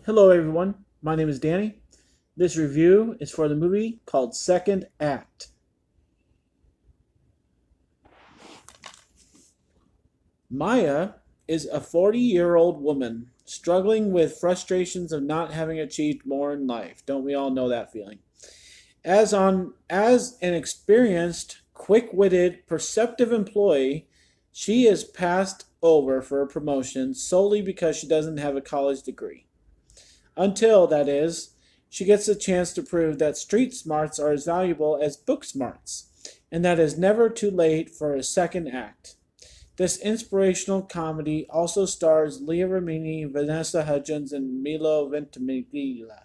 Hello, everyone. My name is Danny. This review is for the movie called Second Act. Maya is a 40-year-old woman struggling with frustrations of not having achieved more in life. Don't we all know that feeling? As an experienced, quick-witted, perceptive employee, she is passed over for a promotion solely because she doesn't have a college degree. Until, that is, she gets a chance to prove that street smarts are as valuable as book smarts, and that it's never too late for a second act. This inspirational comedy also stars Leah Remini, Vanessa Hudgens, and Milo Ventimiglia.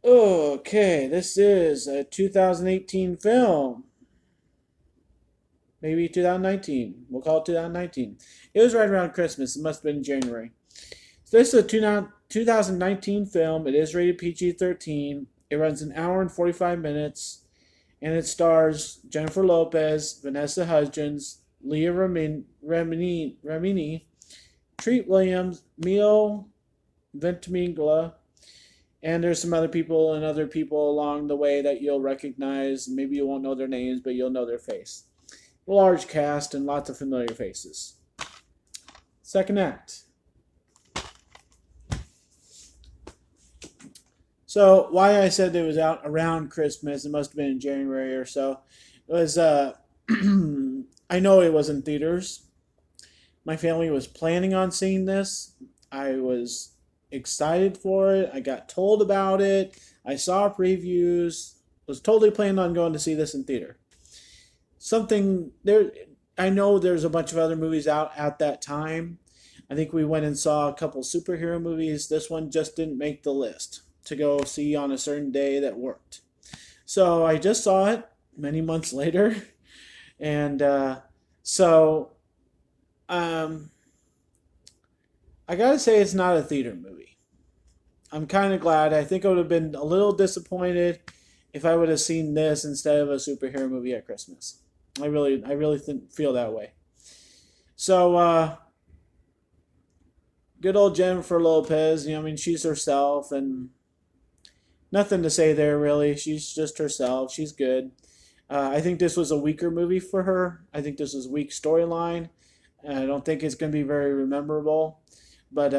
Okay, this is a 2018 film. Maybe 2019. We'll call it 2019. It was right around Christmas. It must have been in January. So this is a 2019 film. It is rated PG-13. It runs an hour and 45 minutes. And it stars Jennifer Lopez, Vanessa Hudgens, Leah Remini, Treat Williams, Mio Ventimiglia, and there's some other people and other people along the way that you'll recognize. Maybe you won't know their names, but you'll know their face. A large cast and lots of familiar faces. Second act. So why I said it was out around Christmas, it must have been in January or so. It was I know it was in theaters. My family was planning on seeing this. I was excited for it. I got told about it. I saw previews. Was totally planning on going to see this in theater. Something there. I know there's a bunch of other movies out at that time. I think we went and saw a couple superhero movies. This one just didn't make the list to go see on a certain day that worked. So I just saw it many months later, and so I gotta say it's not a theater movie. I'm kind of glad. I think I would have been a little disappointed if I would have seen this instead of a superhero movie at Christmas. I really feel that way. So, good old Jennifer Lopez. I mean, she's herself, and nothing to say there really. She's just herself. She's good. I think this was a weaker movie for her. I think this was a weak storyline. I don't think it's going to be very memorable, but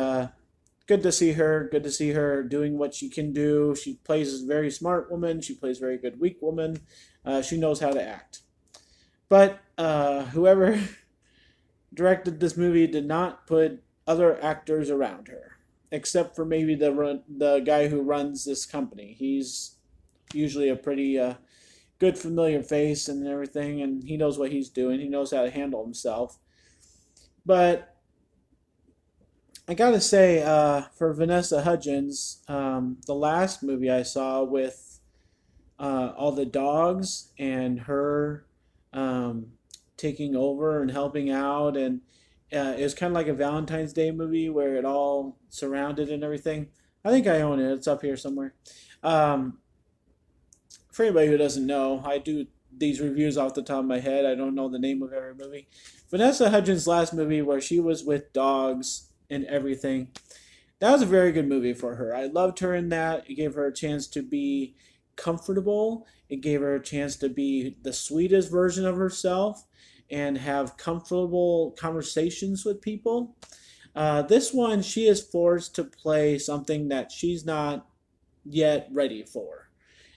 good to see her. Good to see her doing what she can do. She plays a very smart woman. She plays a very good weak woman. She knows how to act. But whoever directed this movie did not put other actors around her, except for maybe the guy who runs this company. He's usually a pretty good familiar face and everything, and he knows what he's doing. He knows how to handle himself. But I gotta say, for Vanessa Hudgens, the last movie I saw with all the dogs and her um, taking over and helping out, and it was kind of like a Valentine's Day movie where it all surrounded and everything. I think I own it. It's up here somewhere. Um, for anybody who doesn't know, I do these reviews off the top of my head. I don't know the name of every movie. Vanessa Hudgens' last movie, where she was with dogs and everything, that was a very good movie for her. I loved her in that. It gave her a chance to be comfortable. It gave her a chance to be the sweetest version of herself and have comfortable conversations with people. This one, she is forced to play something that she's not yet ready for,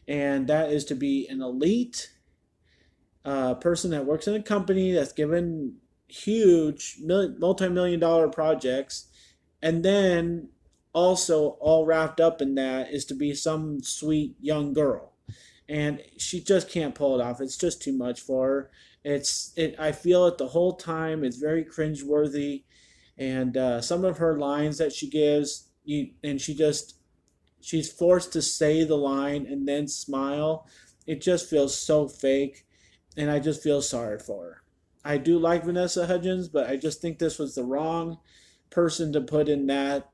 and that is to be an elite person that works in a company that's given huge multi-million dollar projects, and then also all wrapped up in that is to be some sweet young girl, and she just can't pull it off. It's just too much for her. I feel it the whole time. It's very cringeworthy, and some of her lines that she gives, and she's forced to say the line and then smile. It just feels so fake, and I just feel sorry for her. I do like Vanessa Hudgens, but I just think this was the wrong person to put in that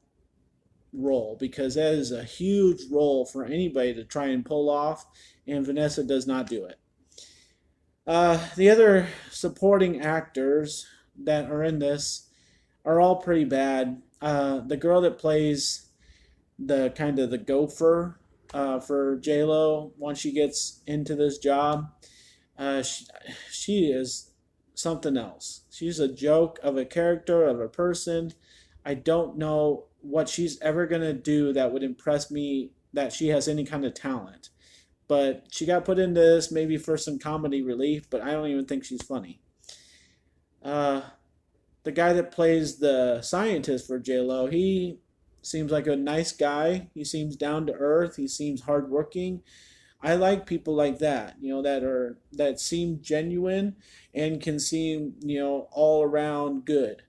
role, because that is a huge role for anybody to try and pull off, and Vanessa does not do it. The other supporting actors that are in this are all pretty bad. The girl that plays the kind of the gopher for J Lo once she gets into this job, uh, she, she is something else. She's a joke of a character, of a person. I don't know what she's ever going to do that would impress me that she has any kind of talent. But she got put into this maybe for some comedy relief, but I don't even think she's funny. Uh, the guy that plays the scientist for JLo, he seems like a nice guy. He seems down to earth. He seems hardworking. I like people like that, that seem genuine and can seem, all around good.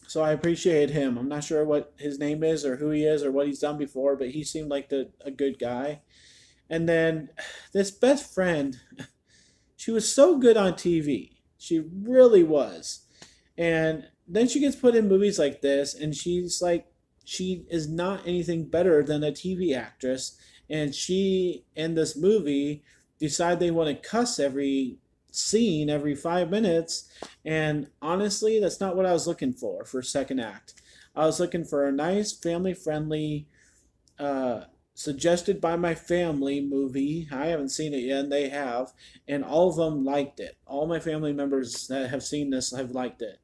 So I appreciate him. I'm not sure what his name is or who he is or what he's done before, but he seemed like a good guy. And then this best friend, she was so good on TV. She really was. And then she gets put in movies like this, and she is not anything better than a TV actress. And she, in this movie, decide they want to cuss every scene, every 5 minutes. And honestly, that's not what I was looking for second act. I was looking for a nice, family friendly, uh, suggested by my family movie. I haven't seen it yet, and they have, and all of them liked it. All my family members that have seen this have liked it.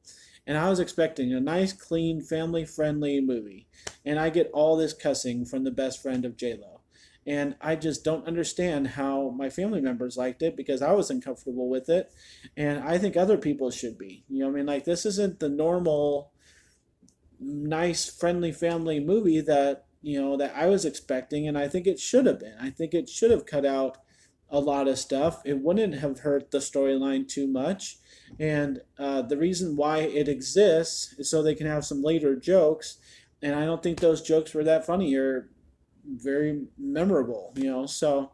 And I was expecting a nice, clean, family friendly movie. And I get all this cussing from the best friend of JLo. And I just don't understand how my family members liked it because I was uncomfortable with it. And I think other people should be. I mean, like, this isn't the normal, nice, friendly family movie that I was expecting, and I think it should have been. I think it should have cut out a lot of stuff. It wouldn't have hurt the storyline too much. And the reason why it exists is so they can have some later jokes. And I don't think those jokes were that funny or very memorable. So,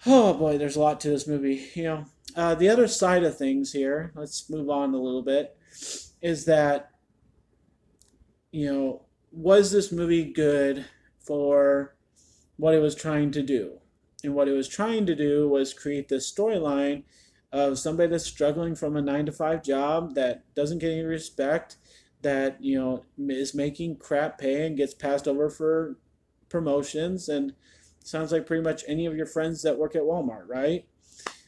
oh boy, there's a lot to this movie. The other side of things here, let's move on a little bit, is that, was this movie good for what it was trying to do? And what it was trying to do was create this storyline of somebody that's struggling from a 9 to 5 job that doesn't get any respect, that is making crap pay and gets passed over for promotions, and sounds like pretty much any of your friends that work at Walmart, right?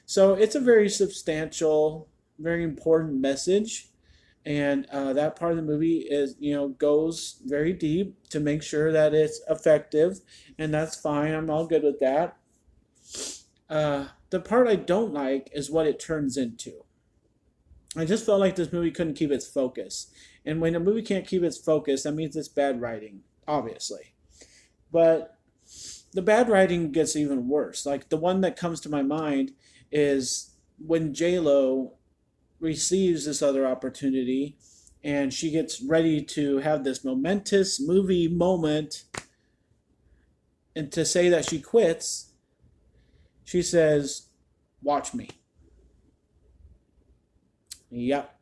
So it's a very substantial, very important message, and that part of the movie goes very deep to make sure that it's effective, and that's fine. I'm all good with that. The part I don't like is what it turns into. I just felt like this movie couldn't keep its focus, and when a movie can't keep its focus, that means it's bad writing, obviously. But the bad writing gets even worse. Like, the one that comes to my mind is when J Lo receives this other opportunity and she gets ready to have this momentous movie moment, and to say that she quits, she says, "Watch me." Yep.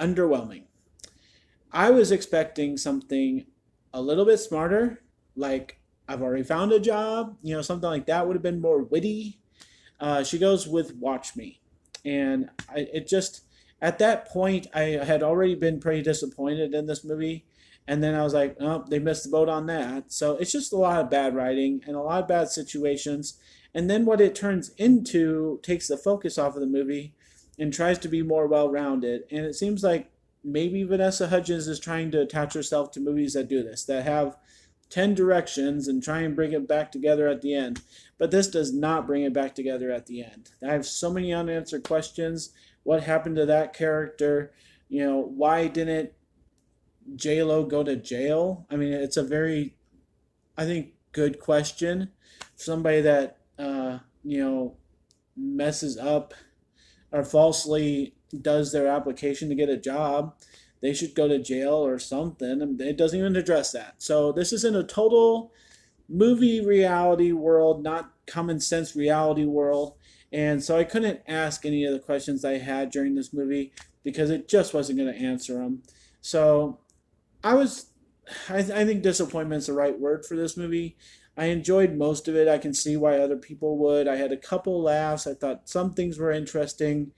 Underwhelming. I was expecting something a little bit smarter, like, "I've already found a job," something like that would have been more witty. She goes with "Watch me." And it just, at that point, I had already been pretty disappointed in this movie. And then I was like, oh, they missed the boat on that. So it's just a lot of bad writing and a lot of bad situations. And then what it turns into takes the focus off of the movie and tries to be more well rounded. And it seems like maybe Vanessa Hudgens is trying to attach herself to movies that do this, that have 10 directions and try and bring it back together at the end. But this does not bring it back together at the end. I have so many unanswered questions. What happened to that character? Why didn't J-Lo go to jail? I mean, it's a very, I think, good question. Somebody that, messes up or falsely does their application to get a job, they should go to jail or something. And it doesn't even address that. So this is in a total movie reality world, not common sense reality world. And so I couldn't ask any of the questions I had during this movie because it just wasn't going to answer them. So I was, I think disappointment's the right word for this movie. I enjoyed most of it. I can see why other people would. I had a couple laughs. I thought some things were interesting.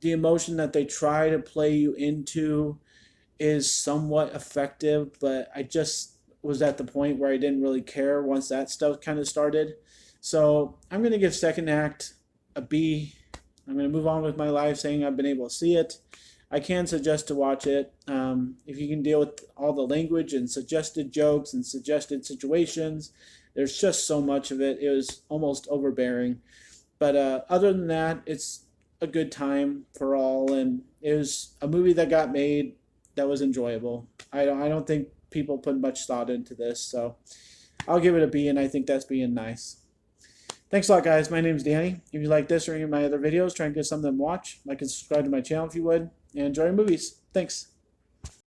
The emotion that they try to play you into is somewhat effective, but I just was at the point where I didn't really care once that stuff kind of started. So I'm going to give second act a B. I'm going to move on with my life saying I've been able to see it. I can suggest to watch it. If you can deal with all the language and suggested jokes and suggested situations, there's just so much of it. It was almost overbearing. But other than that, it's a good time for all, and it was a movie that got made that was enjoyable. I don't think people put much thought into this, so I'll give it a B, and I think that's being nice. Thanks a lot, guys. My name's Danny. If you like this or any of my other videos, try and get something to watch. Like and subscribe to my channel if you would, and enjoy movies. Thanks.